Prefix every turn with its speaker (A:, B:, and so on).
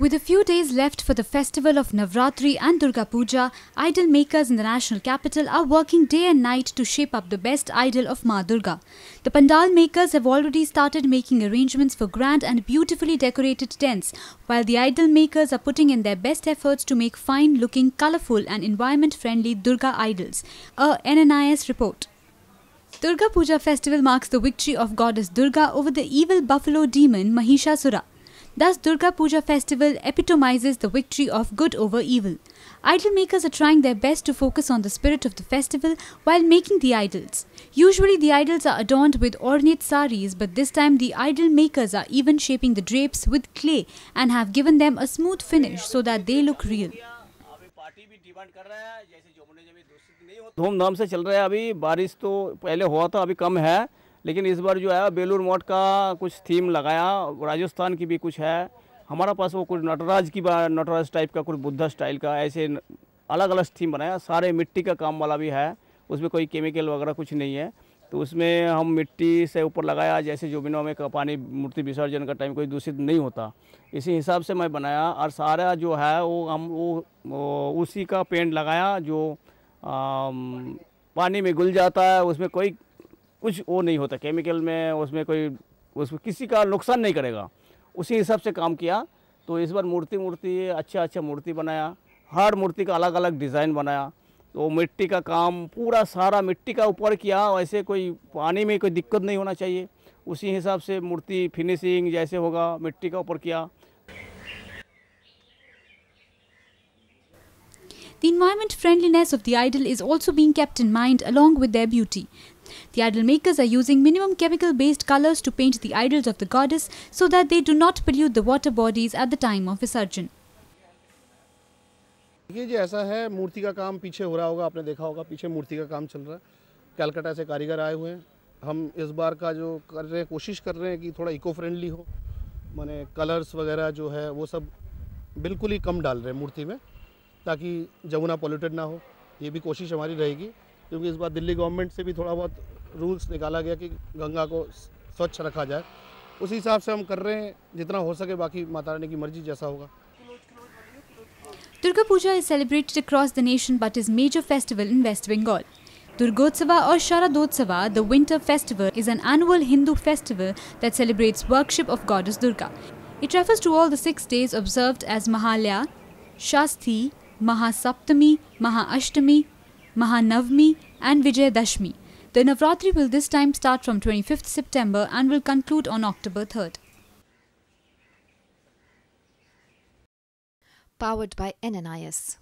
A: With a few days left for the festival of Navratri and Durga Puja, idol makers in the national capital are working day and night to shape up the best idol of Ma Durga. The pandal makers have already started making arrangements for grand and beautifully decorated tents, while the idol makers are putting in their best efforts to make fine-looking, colourful and environment-friendly Durga idols. A NNIS report. Durga Puja festival marks the victory of goddess Durga over the evil buffalo demon Mahishasura. Thus, Durga Puja festival epitomizes the victory of good over evil. Idol makers are trying their best to focus on the spirit of the festival while making the idols. Usually, the idols are adorned with ornate saris, but this time the idol makers are even shaping the drapes with clay and have given them a smooth finish so that they look real.
B: धूमधाम से चल रहा है। अभी बारिश तो पहले हुआ था, अभी कम है, लेकिन इस बार जो है बेलूर मठ का कुछ थीम लगाया, राजस्थान की भी कुछ है, हमारा पास वो कुछ नटराज टाइप का, कुछ बुद्धा स्टाइल का, ऐसे अलग अलग थीम बनाया। सारे मिट्टी का काम वाला भी है, उसमें कोई केमिकल वगैरह कुछ नहीं है, तो उसमें हम मिट्टी से ऊपर लगाया, जैसे जोबिनों में पानी मूर्ति विसर्जन का टाइम कोई दूषित नहीं होता, इसी हिसाब से मैं बनाया। और सारा जो है वो उसी का पेंट लगाया जो पानी में घुल जाता है, उसमें कोई कुछ वो नहीं होता केमिकल में, उसमें किसी का नुकसान नहीं करेगा, उसी हिसाब से काम किया। तो इस बार मूर्ति अच्छा मूर्ति बनाया, हर मूर्ति का अलग अलग डिज़ाइन बनाया। तो मिट्टी का काम पूरा सारा मिट्टी का ऊपर किया, वैसे कोई पानी में कोई दिक्कत नहीं होना चाहिए, उसी हिसाब से मूर्ति फिनिशिंग जैसे होगा मिट्टी का ऊपर किया।
A: The environment friendliness of the idol is also being kept in mind along with their beauty. The idol makers are using minimum chemical-based colors to paint the idols of the goddess so that they do not pollute the water bodies at the time of Visarjan.
C: ये जो ऐसा है, मूर्ति का काम पीछे हो रहा होगा, आपने देखा होगा पीछे मूर्ति का काम चल रहा है। कलकत्ता से कारीगर आए हुए हैं। हम इस बार का जो कर रहे हैं, कोशिश कर रहे हैं कि थोड़ा इको फ्रेंडली हो, माने कलर्स वगैरह जो है वो सब बिल्कुल ही कम डाल रहे हैं मूर्ति में, ताकि जमुना पॉल्यूटेड ना हो। ये भी कोशिश हमारी रहेगी, क्योंकि इस बार दिल्ली गवर्नमेंट से भी थोड़ा बहुत रूल्स निकाला गया कि गंगा को स्वच्छ रखा जाए, उसी हिसाब से हम कर रहे हैं जितना हो सके। बाकी माता रानी की मर्जी जैसा होगा।
A: Durga Puja is celebrated across the nation but is major festival in West Bengal. Durgotsava or Sharadotsava, the winter festival, is an annual Hindu festival that celebrates worship of goddess Durga. It refers to all the 6 days observed as Mahalya, Shasthi, Mahasaptami, Mahaashtami, Mahanavami and Vijayadashmi. The Navratri will this time start from 25th September and will conclude on October 3rd.
D: Powered by NNIS.